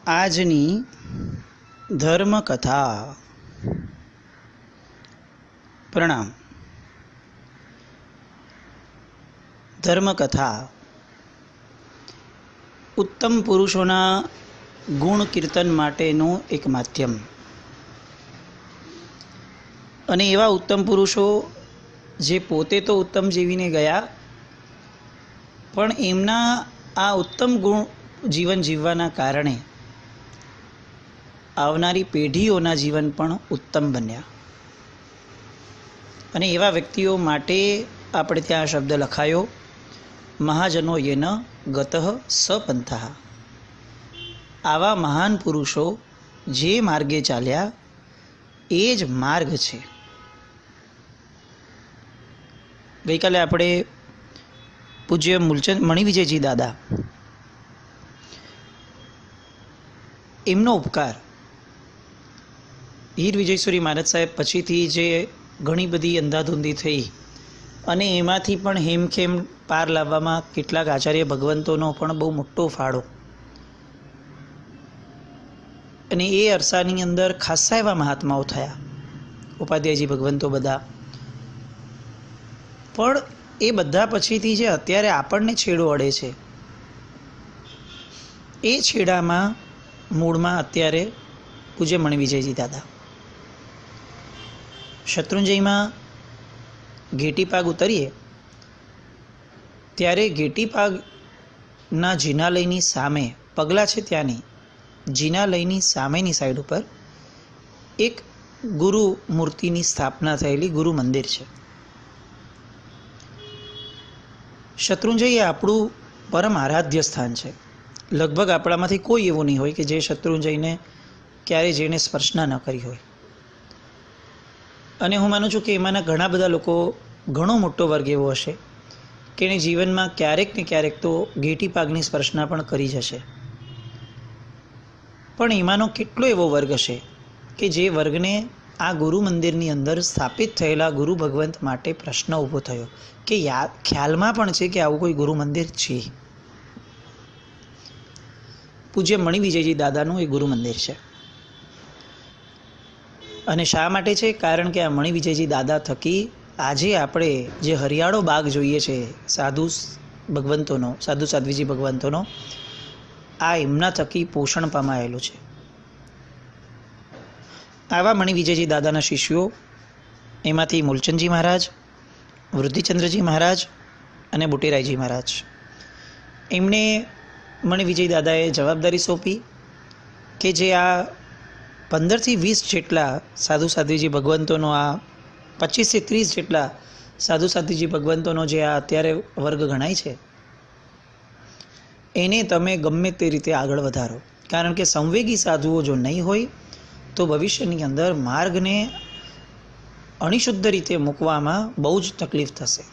આજની ધર્મકથા. પ્રણામ. ધર્મકથા ઉત્તમ પુરુષોના ગુણ કીર્તન માટેનું એક માધ્યમ. અને એવા ઉત્તમ પુરુષો જે પોતે તો ઉત્તમ જીવીને ગયા, પણ એમના આ ઉત્તમ ગુણ જીવન જીવવાના કારણે આવનારી પેઢીઓના જીવન પણ ઉત્તમ બન્યા. અને એવા વ્યક્તિઓ માટે આપણે ત્યાં શબ્દ લખાયો, મહાજનો યેન ગતઃ સપંથઃ. આવા મહાન પુરુષો જે માર્ગે ચાલ્યા એ જ માર્ગ છે. ગઈકાલે આપણે પૂજ્ય મૂલચંદ મણિવિજયજી દાદા, એમનો ઉપકાર હીર વિજયસુરી મહારાજ સાહેબ પછીથી જે ઘણી બધી અંધાધૂંધી થઈ અને એમાંથી પણ હેમખેમ પાર લાવવામાં કેટલાક આચાર્ય ભગવંતોનો પણ બહુ મોટો ફાળો. અને એ અરસાની અંદર ખાસ્સા એવા મહાત્માઓ થયા, ઉપાધ્યાયજી ભગવંતો બધા. પણ એ બધા પછીથી જે અત્યારે આપણને છેડો અડે છે, એ છેડામાં મૂળમાં અત્યારે પૂજ્ય મણિવિજયજી દાદા. શત્રુંજયમાં ઘેટીપાગ ઉતરીએ ત્યારે ઘેટીપાગના જિનાલયની સામે, પગલાં છે ત્યાંની જિનાલયની સામેની સાઈડ ઉપર એક ગુરુ મૂર્તિની સ્થાપના થયેલી ગુરુ મંદિર છે. શત્રુંજય એ આપણું પરમ આરાધ્ય સ્થાન છે. લગભગ આપણામાંથી કોઈ એવું નહીં હોય કે જે શત્રુંજયને ક્યારેય જઈને સ્પર્શના ન કરી હોય. અને હું માનું છું કે એમાંના ઘણા બધા લોકો, ઘણો મોટો વર્ગ એવો હશે કે એને જીવનમાં ક્યારેક ને ક્યારેક તો ઘેટીપાગની સ્પર્શના પણ કરી જશે. પણ એમાંનો કેટલો એવો વર્ગ હશે કે જે વર્ગને આ ગુરુ મંદિરની અંદર સ્થાપિત થયેલા ગુરુ ભગવંત માટે પ્રશ્ન ઊભો થયો કે ખ્યાલમાં પણ છે કે આવું કોઈ ગુરુ મંદિર છે. પૂજ્ય મણિવિજયજી દાદાનું એ ગુરુ મંદિર છે. અને શા માટે છે? કારણ કે આ મણિવિજયજી દાદા થકી આજે આપણે જે હરિયાળો બાગ જોઈએ છે સાધુ ભગવંતોનો, સાધુ સાધ્વીજી ભગવંતોનો, આ એમના થકી પોષણ પામાયેલું છે. આવા મણિવિજયજી દાદાના શિષ્યો, એમાંથી મૂલચંદજી મહારાજ, વૃદ્ધિચંદ્રજી મહારાજ અને બુટીરાયજી મહારાજ, એમણે મણિવિજય દાદાએ જવાબદારી સોંપી કે જે આ 15થી 20 જેટલા સાધુ સાધ્વીજી ભગવંતોનો, આ 25થી 30 જેટલા સાધુ સાધ્વીજી ભગવંતોનો જે આ અત્યારે વર્ગ ગણાય છે, એને તમે ગમે તે રીતે આગળ વધારો. કારણ કે સંવેગી સાધુઓ જો નહીં હોય તો ભવિષ્યની અંદર માર્ગને અણિશુદ્ધ રીતે મૂકવામાં બહુ જ તકલીફ થશે.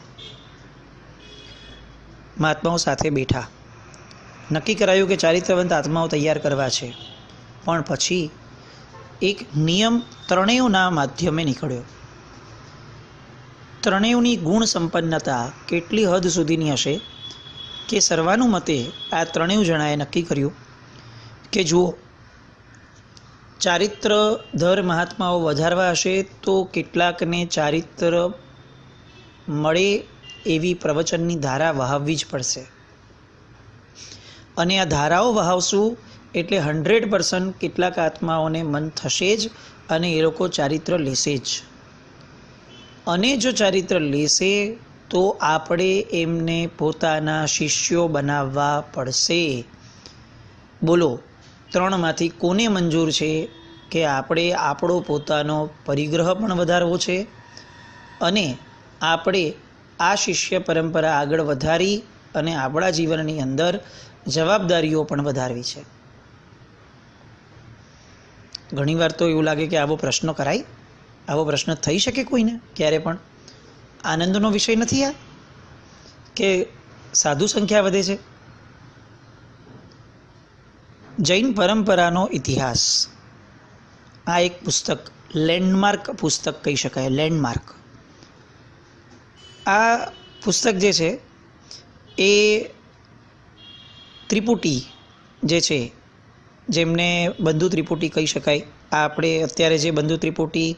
મહાત્માઓ સાથે બેઠા, નક્કી કરાયું કે ચારિત્રવંત આત્માઓ તૈયાર કરવા છે. પણ પછી એક નિયમ ત્રણેયના માધ્યમે નીકળ્યો. ત્રણેયની ગુણ સંપન્નતા કેટલી હદ સુધીની હશે કે સર્વાનુમતે આ ત્રણેય જણાએ નક્કી કર્યું કે જુઓ, ચારિત્રધર મહાત્માઓ વધારવા હશે તો કેટલાકને ચારિત્ર મળે એવી પ્રવચનની ધારા વહાવવી જ પડશે. અને આ ધારાઓ વહાવશું એટલે 100% કેટલાક આત્માઓને મન થશે જ અને એ લોકો ચારિત્ર લેશે જ. અને જો ચારિત્ર લેશે તો આપણે એમને પોતાના શિષ્યો બનાવવા પડશે. બોલો, ત્રણમાંથી કોને મંજૂર છે કે આપણે આપણો પોતાનો પરિગ્રહ પણ વધારવો છે અને આપણે આ શિષ્ય પરંપરા આગળ વધારી અને આપણા જીવનની અંદર જવાબદારીઓ પણ વધારવી છે? ઘણીવાર તો એવું લાગે કે આવો પ્રશ્ન કરાય, આવો પ્રશ્ન થઈ શકે કોઈને ક્યારે? પણ આનંદનો વિષય નથી આ કે સાધુ સંખ્યા વધે છે. જૈન પરંપરાનો ઇતિહાસ, આ એક પુસ્તક, લેન્ડમાર્ક પુસ્તક કહી શકાય. લેન્ડમાર્ક. આ પુસ્તક જે છે એ ત્રિપુટી જે છે જેમને બંધુ ત્રિપુટી કહી શકાય. આ આપણે અત્યારે જે બંધુ ત્રિપુટી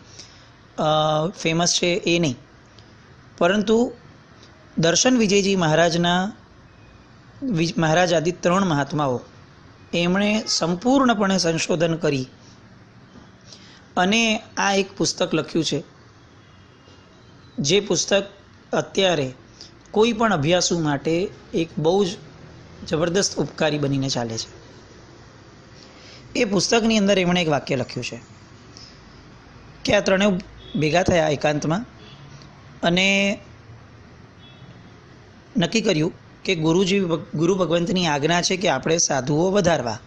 ફેમસ છે એ નહીં, પરંતુ દર્શન વિજયજી મહારાજ આદિ 3 મહાત્માઓ એમણે સંપૂર્ણપણે સંશોધન કરી અને આ એક પુસ્તક લખ્યું છે, જે પુસ્તક અત્યારે કોઈ પણ અભ્યાસુ માટે એક બહુ જ જબરદસ્ત ઉપકારી બનીને ચાલે છે. એ પુસ્તકની અંદર એમણે એક વાક્ય લખ્યું છે કે આ ત્રણેય ભેગા થયા એકાંતમાં અને નક્કી કર્યું કે ગુરુ ભગવંતની આજ્ઞા છે કે આપણે સાધુઓ વધારવા.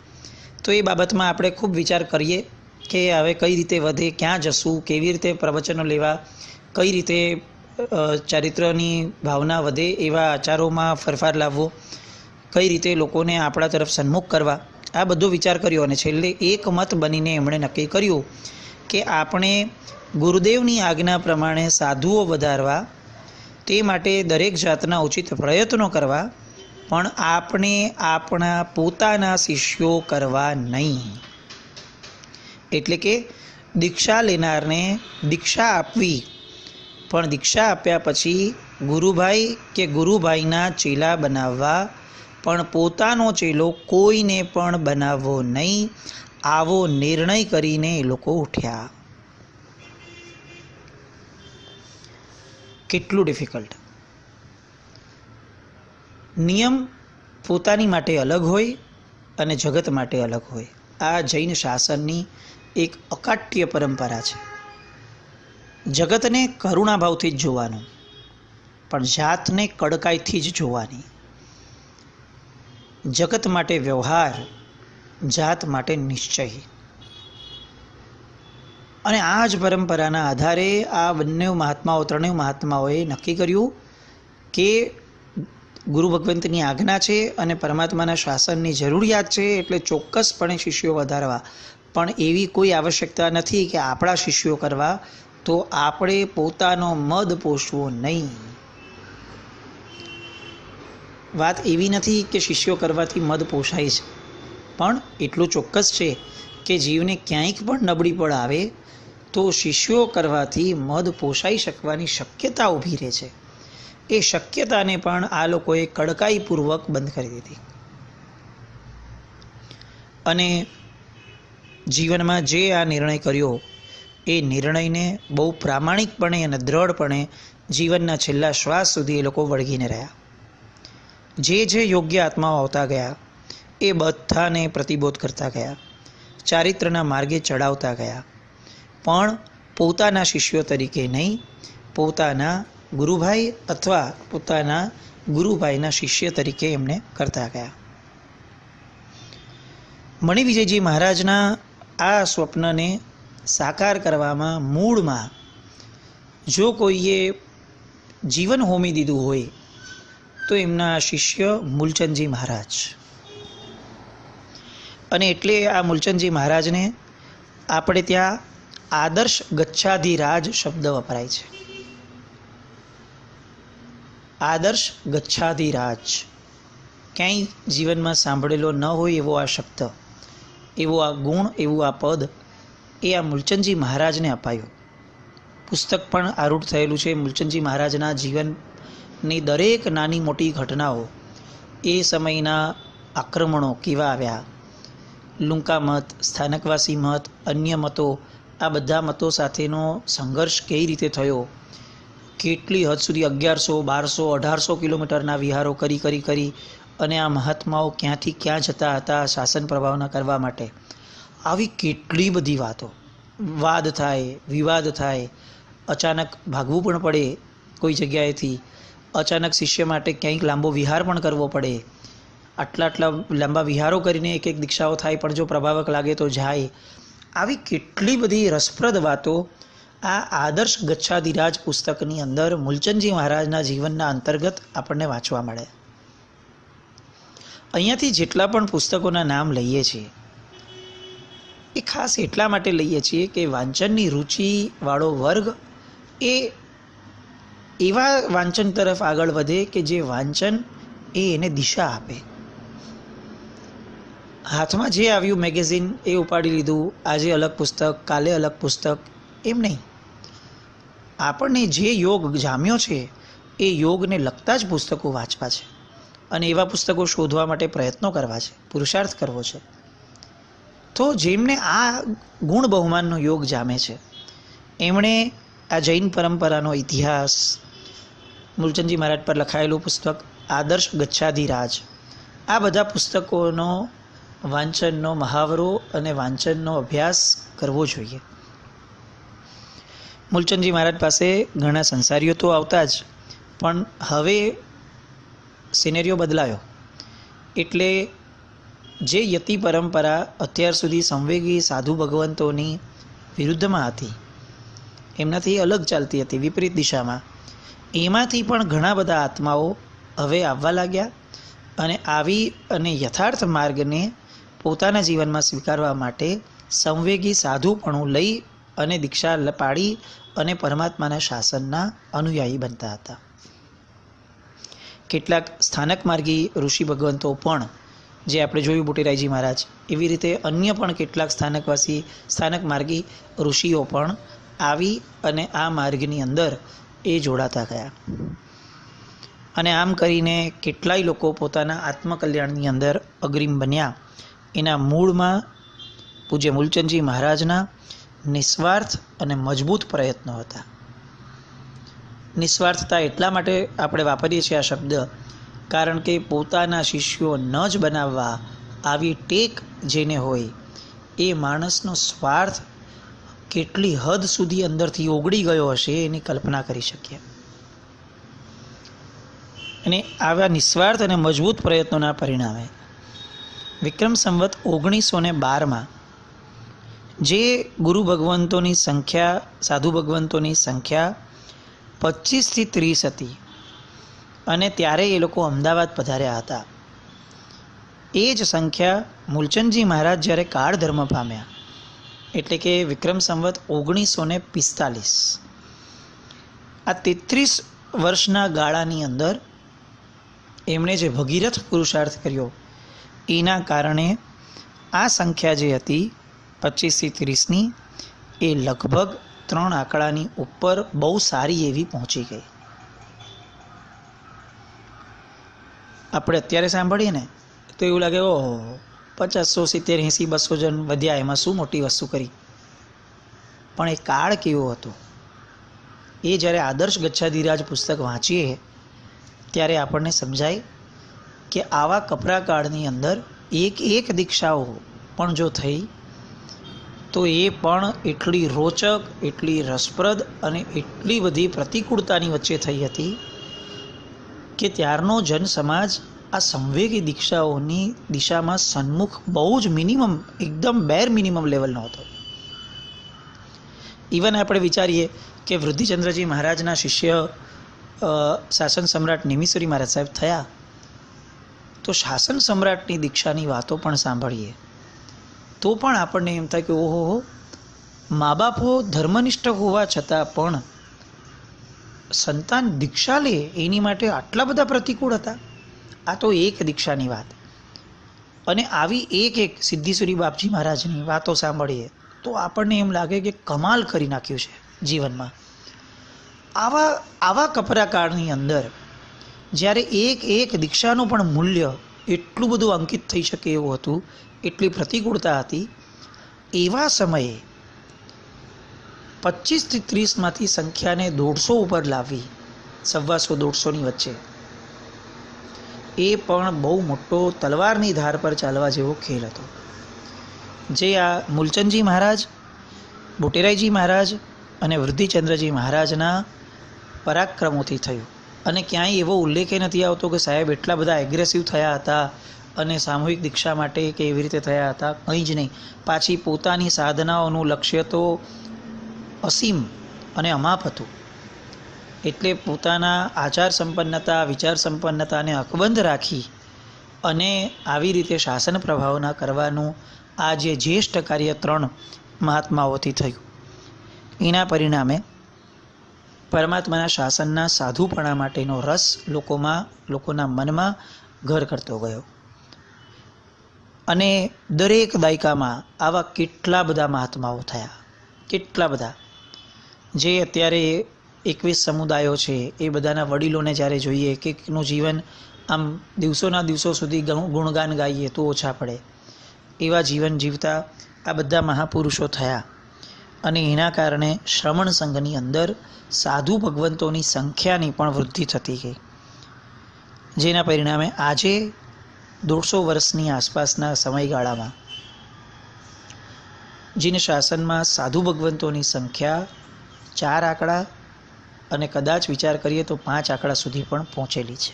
તો એ બાબતમાં આપણે ખૂબ વિચાર કરીએ કે હવે કઈ રીતે વધે, ક્યાં જશું, કેવી રીતે પ્રવચનો લેવા, કઈ રીતે ચારિત્રની ભાવના વધે એવા આચારોમાં ફેરફાર લાવવો, કઈ રીતે લોકોને આપણા તરફ સન્મુખ કરવા. આ બધો વિચાર કર્યો અને છેલ્લે એક મત બનીને એમણે નક્કી કર્યું કે આપણે ગુરુદેવની આજ્ઞા પ્રમાણે સાધુઓ વધારવા, તે માટે દરેક જાતના ઉચિત પ્રયત્નો કરવા, પણ આપણે આપણા પોતાના શિષ્યો કરવા નહીં. એટલે કે દીક્ષા લેનારને દીક્ષા આપવી, પણ દીક્ષા આપ્યા પછી ગુરુભાઈ કે ગુરુભાઈના ચેલા બનાવવા, પણ પોતાનો ચેલો કોઈને પણ બનાવવો નહીં. આવો નિર્ણય કરીને એ લોકો ઉઠ્યા. કેટલું ડિફિકલ્ટ. નિયમ પોતાની માટે અલગ હોય અને જગત માટે અલગ હોય. આ જૈન શાસનની એક અકાટ્ય પરંપરા છે. જગતને કરુણાભાવથી જ જોવાનું, પણ જાતને કડકાઈથી જ જોવાની. જગત માટે વ્યવહાર, જાત માટે નિશ્ચય. અને આ જ પરંપરાના આધારે આ ત્રણેય મહાત્માઓએ નક્કી કર્યું કે ગુરુ ભગવંતની આજ્ઞા છે અને પરમાત્માના શાસનની જરૂરિયાત છે, એટલે ચોક્કસપણે શિષ્યો વધારવા. પણ એવી કોઈ આવશ્યકતા નથી કે આપણા શિષ્યો કરવા, તો આપણે પોતાનો મદ પોષવો નહીં. વાત એવી નથી કે શિષ્યો કરવાથી મદ પોષાય છે, પણ એટલું ચોક્કસ છે કે જીવને ક્યાંક પણ નબળી પડ આવે તો શિષ્યો કરવાથી મદ પોષાઈ શકવાની શક્યતા ઊભી રહે છે. એ શક્યતાને પણ આ લોકોએ કડકાઈપૂર્વક બંધ કરી દીધી. અને જીવનમાં જે આ નિર્ણય કર્યો એ નિર્ણયને બહુ પ્રામાણિકપણે અને દ્રઢપણે જીવનના છેલ્લા શ્વાસ સુધી એ લોકો વળગીને રહ્યા. જે યોગ્ય આત્માઓ આવતા ગયા એ બધાને પ્રતિબોધ કરતા ગયા, ચારિત્રના માર્ગે ચડાવતા ગયા, પણ પોતાના શિષ્યો તરીકે નહીં, પોતાના ગુરુભાઈ અથવા પોતાના ગુરુભાઈના શિષ્ય તરીકે એમને કરતા ગયા. મણિવિજયજી મહારાજના આ સ્વપ્નને સાકાર કરવામાં મૂળમાં જો કોઈએ જીવન હોમી દીધું હોય તો એમના શિષ્ય મૂલચંદજી મહારાજ. અને એટલે આ મૂલચંદજી મહારાજને આપણે ત્યાં આદર્શ ગચ્છાધિરાજ શબ્દ વપરાય છે. આદર્શ ગચ્છાધિરાજ ક્યાંય જીવનમાં સાંભળેલો ન હોય એવો આ શબ્દ, એવો આ ગુણ, એવું આ પદ એ આ મૂલચંદજી મહારાજને અપાયું. પુસ્તક પણ આરૂઢ થયેલું છે. મૂલચંદજી મહારાજના જીવનની દરેક નાની મોટી ઘટનાઓ, એ સમયના આક્રમણો કેવા આવ્યા, લુંકા મત, સ્થાનકવાસી મત, અન્ય મતો, આ બધા મતો સાથેનો સંઘર્ષ કઈ રીતે થયો, કેટલી હદ સુધી 1100, 1200, 1800 કિલોમીટરના વિહારો કરી અને આ મહાત્માઓ ક્યાંથી ક્યાં જતા હતા શાસન પ્રભાવના કરવા માટે. આવી કેટલી બધી વાતો, વાદ થાય, વિવાદ થાય, અચાનક ભાગવું પણ પડે કોઈ જગ્યાએથી, અચાનક શિષ્ય માટે ક્યાંક લાંબો વિહાર પણ કરવો પડે. આટલા લાંબા વિહારો કરીને એક દીક્ષાઓ થાય, પણ જો પ્રભાવક લાગે તો જાય. આવી કેટલી બધી રસપ્રદ વાતો આ આદર્શ ગચ્છાધિરાજ પુસ્તકની અંદર મૂલચંદજી મહારાજના જીવનના અંતર્ગત આપણને વાંચવા મળે. અહીંયાથી જેટલા પણ પુસ્તકોના નામ લઈએ છીએ એ ખાસ એટલા માટે લઈએ છીએ કે વાંચનની રુચિવાળો વર્ગ એ એવા વાંચન તરફ આગળ વધે કે જે વાંચન એ એને દિશા આપે. હાથમાં જે આવ્યું મેગેઝિન એ ઉપાડી લીધું, આજે અલગ પુસ્તક, કાલે અલગ પુસ્તક, એમ નહીં. આપણને જે યોગ જામ્યો છે એ યોગને લગતા જ પુસ્તકો વાંચવા છે અને એવા પુસ્તકો શોધવા માટે પ્રયત્નો કરવા છે, પુરુષાર્થ કરવો છે. તો જેમને આ ગુણ બહુમાનનો યોગ જામે છે એમણે આ જૈન પરંપરાનો ઇતિહાસ, મૂલચંદજી મહારાજ પર લખાયેલું પુસ્તક આદર્શ ગચ્છાધિરાજ, આ બધા પુસ્તકોનો વાંચનનો મહાવરો અને વાંચનનો અભ્યાસ કરવો જોઈએ. મૂલચંદજી મહારાજ પાસે ઘણા સંસારીઓ તો આવતા જ, પણ હવે સિનેરિયો બદલાયો. એટલે જે યતિ પરંપરા અત્યાર સુધી સંવેગી સાધુ ભગવંતોની વિરુદ્ધમાં હતી, એમનાથી અલગ ચાલતી હતી, વિપરીત દિશામાં, એમાંથી પણ ઘણા બધા આત્માઓ હવે આવવા લાગ્યા અને આવી અને યથાર્થ માર્ગને પોતાના જીવનમાં સ્વીકારવા માટે સંવેગી સાધુપણું લઈ અને દીક્ષા પાડી અને પરમાત્માના શાસનના અનુયાયી બનતા હતા. કેટલાક સ્થાનક માર્ગી ઋષિ ભગવંતો પણ, જે આપણે જોયું બુટીરાયજી મહારાજ, એવી રીતે અન્ય પણ કેટલાક સ્થાનક માર્ગી ઋષિઓ પણ આવી અને આ માર્ગની અંદર એ જોડાતા ગયા. અને આમ કરીને કેટલાય લોકો પોતાના આત્મકલ્યાણની અંદર અગ્રીમ બન્યા. એના મૂળમાં પૂજ્ય મૂલચંદજી મહારાજના નિસ્વાર્થ અને મજબૂત પ્રયત્નો હતા. નિસ્વાર્થતા એટલા માટે આપણે વાપરીએ છીએ આ શબ્દ, કારણ કે પોતાના શિષ્યો ન જ બનાવવા આવી ટેક જેને હોય એ માણસનો સ્વાર્થ કેટલી હદ સુધી અંદરથી ઓગળી ગયો હશે એની કલ્પના કરી શકીએ. અને આવા નિસ્વાર્થ અને મજબૂત પ્રયત્નોના પરિણામે વિક્રમ સંવત 1912માં જે ગુરુ ભગવંતોની સંખ્યા, સાધુ ભગવંતોની સંખ્યા 25 થી 30 હતી અને ત્યારે એ લોકો અમદાવાદ પધાર્યા હતા. એ જ સંખ્યા મૂલચંદજી મહારાજ જ્યારે કાળ ધર્મ પામ્યા, એટલે કે વિક્રમ સંવત 1945, આ 33 વર્ષના ગાળાની અંદર એમણે જે ભગીરથ પુરુષાર્થ કર્યો એના કારણે આ સંખ્યા જે હતી 25 થી 30ની, એ લગભગ 3 આંકડાની ઉપર બહુ સારી એવી પહોંચી ગઈ. આપણે અત્યારે સાંભળીએ ને તો એવું લાગે, ઓહો 50, 100, 70, 80, 200 જણ વધ્યા, એમાં શું મોટી વસ્તુ કરી. પણ એ કાળ કેવો હતો એ જ્યારે આદર્શ ગચ્છાધિરાજ પુસ્તક વાંચીએ ત્યારે આપણને સમજાય કે આવા કપરા કાળની અંદર એક દીક્ષાઓ પણ જો થઈ તો એ પણ એટલી રોચક, એટલી રસપ્રદ અને એટલી બધી પ્રતિકૂળતાની વચ્ચે થઈ હતી કે ત્યારનો જન સમાજ આ સંવેગી દીક્ષાઓની દિશામાં સન્મુખ બહુ જ મિનિમમ, એકદમ બેર મિનિમમ લેવલનો હતો. ઇવન આપણે વિચારીએ કે વૃદ્ધિચંદ્રજી મહારાજના શિષ્ય શાસન સમ્રાટ નિમિષરી મહારાજ સાહેબ થયા, તો શાસન સમ્રાટની દીક્ષાની વાતો પણ સાંભળીએ તો પણ આપણને એમ થાય કે ઓહો, મા બાપો ધર્મનિષ્ઠ હોવા છતાં પણ સંતાન દીક્ષા લે એની માટે આટલા બધા પ્રતિકૂળ હતા. આ તો એક દીક્ષાની વાત. અને આવી એક સિદ્ધીસુરી બાપજી મહારાજની વાતો સાંભળીએ તો આપણને એમ લાગે કે કમાલ કરી નાખ્યું છે જીવનમાં. આવા કપરા કાળની અંદર જ્યારે એક દીક્ષાનું પણ મૂલ્ય એટલું બધું અંકિત થઈ શકે એવું હતું, એટલી પ્રતિકૂળતા હતી, એવા સમયે 25 થી 30માંથી સંખ્યાને 150 ઉપર લાવવી, 125-150ની વચ્ચે, એ પણ બહુ મોટો તલવારની ધાર પર ચાલવા જેવો ખેલ હતો. જે આ મૂલચંદજી મહારાજ, બુટીરાયજી મહારાજ અને વૃદ્ધિચંદ્રજી મહારાજના પરાક્રમોથી થયું. અને ક્યાંય એવો ઉલ્લેખ નથી આવતો કે સાહેબ એટલા બધા એગ્રેસિવ થયા હતા અને સામૂહિક દીક્ષા માટે કે એવી રીતે થયા હતા, કંઈ જ નહીં. પાછી પોતાની સાધનાઓનું લક્ષ્ય તો અસીમ અને અમાપ હતું. એટલે પોતાના આચાર સંપન્નતા, વિચાર સંપન્નતાને અકબંધ રાખી અને આવી રીતે શાસન પ્રભાવના કરવાનું આ જે જ્યેષ્ઠ કાર્ય 3 મહાત્માઓથી થયું, એના પરિણામે પરમાત્માના શાસનના સાધુપણા માટેનો રસ લોકોના મનમાં ઘર કરતો ગયો. અને દરેક દાયકામાં આવા કેટલા બધા મહાત્માઓ થયા, કેટલા બધા. જે અત્યારે 21 સમુદાયો છે એ બધાના વડીલોને જ્યારે જોઈએ કે એકનું જીવન આમ દિવસોના દિવસો સુધી ગુણગાન ગાઈએ તો ઓછા પડે, એવા જીવન જીવતા આ બધા મહાપુરુષો થયા. અને એના કારણે શ્રમણ સંઘની અંદર સાધુ ભગવંતોની સંખ્યાની પણ વૃદ્ધિ થતી ગઈ, જેના પરિણામે આજે 150 વર્ષની આસપાસના સમયગાળામાં જીન શાસનમાં સાધુ ભગવંતોની સંખ્યા 4 આંકડા અને કદાચ વિચાર કરીએ તો 5 આંકડા સુધી પણ પહોંચેલી છે.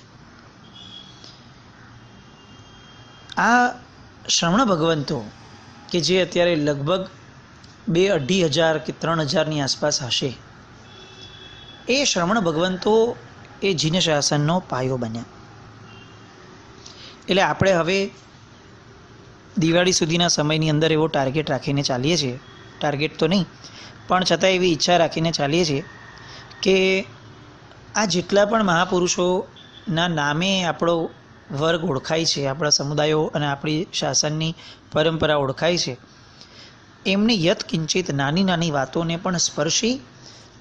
આ શ્રમણ ભગવંતો કે જે અત્યારે લગભગ 2,000-2,500 કે 3,000ની આસપાસ હશે, એ શ્રમણ ભગવંતો એ જીન શાસનનો પાયો બન્યા. એટલે આપણે હવે દિવાળી સુધીના સમયની અંદર એવો ટાર્ગેટ રાખીને ચાલીએ છીએ, ટાર્ગેટ તો નહીં પણ છતાં એવી ઈચ્છા રાખીને ચાલીએ છીએ કે આ જેટલા પણ મહાપુરુષોના નામે આપણો વર્ગ ઓળખાય છે, આપણા સમુદાયો અને આપણી શાસનની પરંપરા ઓળખાય છે, એમની યત્કિંચિત નાની નાની વાતોને પણ સ્પર્શી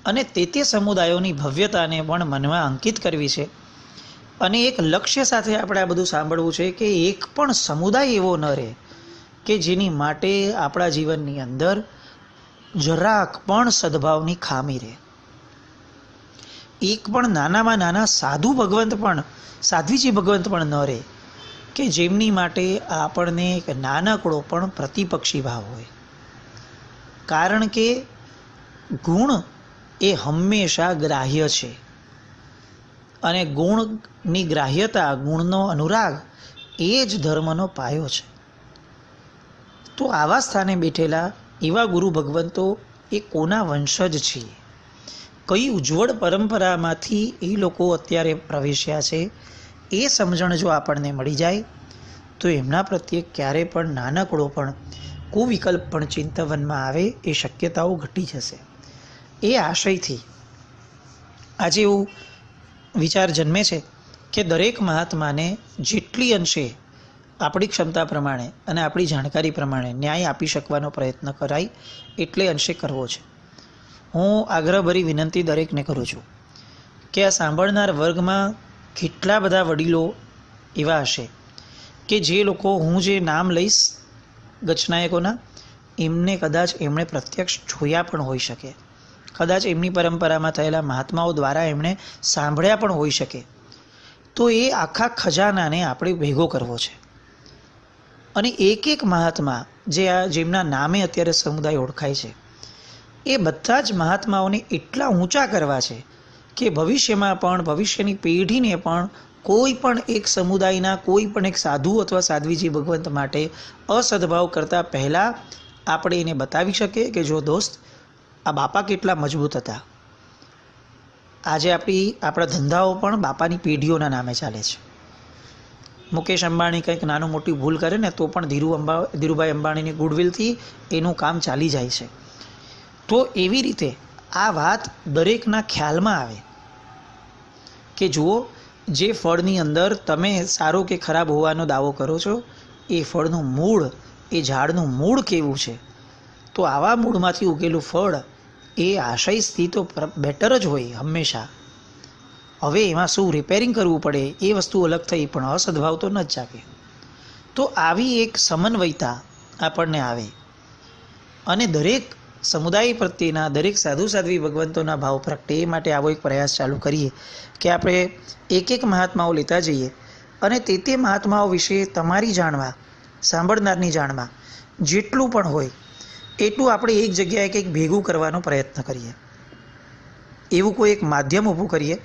અને તે સમુદાયોની ભવ્યતાને પણ મનમાં અંકિત કરવી છે. અને એક લક્ષ્ય સાથે આપણે આ બધું સાંભળવું છે કે એક પણ સમુદાય એવો ન રહે કે જેની માટે આપણા જીવનની અંદર જરાક પણ સદભાવની ખામી રહે. એક પણ નાનામાં નાના સાધુ ભગવંત પણ, સાધ્વીજી ભગવંત પણ ન રહે કે જેમની માટે આપણને એક નાનકડો પણ પ્રતિપક્ષી ભાવ હોય. કારણ કે ગુણ એ હંમેશા ગ્રાહ્ય છે અને ગુણની ગ્રાહ્યતા, ગુણનો અનુરાગ એ જ ધર્મનો પાયો છે. તો આવા સ્થાને બેઠેલા એવા ગુરુ ભગવંતો એ કોના વંશજ છે, કઈ ઉજ્જવળ પરંપરામાંથી એ લોકો અત્યારે પ્રવેશ્યા છે, એ સમજણ જો આપણને મળી જાય તો એમના પ્રત્યે ક્યારે પણ નાનકડો પણ કુવિકલ્પ પણ ચિંતવનમાં આવે એ શક્યતાઓ ઘટી જશે. એ આશયથી આજે એવું વિચાર જન્મે છે કે દરેક મહાત્માને જેટલી અંશે આપણી ક્ષમતા પ્રમાણે અને આપણી જાણકારી પ્રમાણે ન્યાય આપી શકવાનો પ્રયત્ન કરાય એટલે અંશે કરવો છે. હું આગ્રહભરી વિનંતી દરેકને કરું છું કે આ સાંભળનાર વર્ગમાં કેટલા બધા વડીલો એવા હશે કે જે લોકો હું જે નામ લઈશ ગચનાયકોના, એમને કદાચ એમણે પ્રત્યક્ષ જોયા પણ હોઈ શકે, કદાચ એમની પરંપરામાં થયેલા મહાત્માઓ દ્વારા એમણે સાંભળ્યા પણ હોઈ શકે. તો એ આખા ખજાનાને આપણે ભેગો કરવો છે અને એક એક મહાત્મા જેમના નામે અત્યારે સમુદાય ઓળખાય છે, એ બધા જ મહાત્માઓને એટલા ઊંચા કરવા છે કે ભવિષ્યમાં પણ, ભવિષ્યની પેઢીને પણ કોઈ પણ એક સમુદાયના કોઈ પણ એક સાધુ અથવા સાધ્વીજી ભગવંત માટે અસદભાવ કરતાં પહેલાં આપણે એને બતાવી શકીએ કે જો દોસ્ત, આ બાપા કેટલા મજબૂત હતા. આજે આપણા ધંધાઓ પણ બાપાની પેઢીઓના નામે ચાલે છે. મુકેશ અંબાણી કંઈક નાનું મોટી ભૂલ કરે ને તો પણ ધીરુભાઈ અંબાણીની ગુડવિલથી એનું કામ ચાલી જાય છે. તો એવી રીતે આ વાત દરેકના ખ્યાલમાં આવે કે જુઓ, જે ફળની અંદર તમે સારો કે ખરાબ હોવાનો દાવો કરો છો, એ ફળનું મૂળ, એ ઝાડનું મૂળ કેવું છે. તો આવા મૂળમાંથી ઉગેલું ફળ એ આશયથી તો બેટર જ હોય હંમેશા. હવે એમાં શું રિપેરિંગ કરવું પડે એ વસ્તુ અલગ થઈ, પણ અસદભાવ તો ન જ જાગે. તો આવી એક સમન્વયતા આપણને આવે અને દરેક સમુદાય પ્રત્યેના, દરેક સાધુ સાધ્વી ભગવંતોના ભાવ પ્રગટે એ માટે આવો એક પ્રયાસ ચાલુ કરીએ કે આપણે એક એક મહાત્માઓ લેતા જઈએ અને તે મહાત્માઓ વિશે તમારી જાણવા, સાંભળનારની જાણવા જેટલું પણ હોય એટલું આપણે એક જગ્યાએ કંઈક ભેગું કરવાનો પ્રયત્ન કરીએ. એવું કોઈ એક માધ્યમ ઊભું કરીએ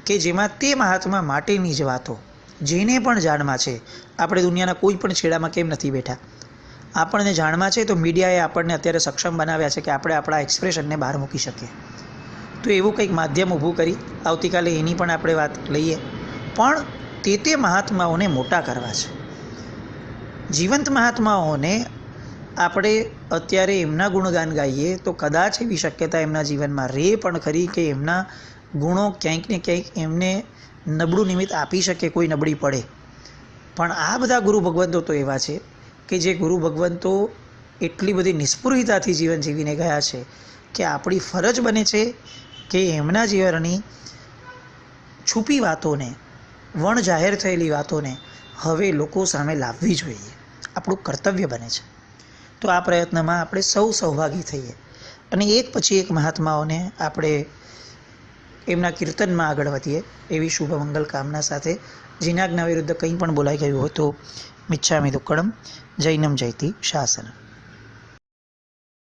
કે જેમાં તે મહાત્મા માટેની જ વાતો જેને પણ જાણવા છે, આપણે દુનિયાના કોઈ પણ છેડામાં કેમ નથી બેઠા, આપણને જાણવા છે તો મીડિયાએ આપણને અત્યારે સક્ષમ બનાવ્યા છે કે આપણે આપણા એક્સપ્રેશનને બહાર મૂકી શકીએ. તો એવું કંઈક માધ્યમ ઊભું કરી આવતીકાલે એની પણ આપણે વાત લઈએ. પણ તે મહાત્માઓને મોટા કરવા છે. જીવંત મહાત્માઓને આપણે અત્યારે એમના ગુણગાન ગાઈએ તો કદાચ એવી શક્યતા એમના જીવનમાં રહે પણ ખરી કે એમના ગુણો ક્યાંક ને ક્યાંક એમને નબળું નિમિત્ત આપી શકે, કોઈ નબળી પડે. પણ આ બધા ગુરુ ભગવંતો તો એવા છે કે જે ગુરુ ભગવંતો એટલી બધી નિસ્પૃહિતાથી જીવન જીવીને ગયા છે કે આપણી ફરજ બને છે કે એમના જીવનની છુપી વાતોને, વણ જાહેર થયેલી વાતોને હવે લોકો સામે લાવવી જોઈએ. આપણું કર્તવ્ય બને છે. તો આ પ્રયત્નમાં આપણે સૌ સહભાગી થઈએ અને એક પછી એક મહાત્માઓને આપણે એમના કીર્તનમાં આગળ વધીએ એવી શુભ મંગલ કામના સાથે. જીનાજ્ઞા વિરુદ્ધ કંઈ પણ બોલાઈ ગયું હોય તો મિચ્છામિ દુક્કડમ. જૈનમ જયતિ શાસનમ.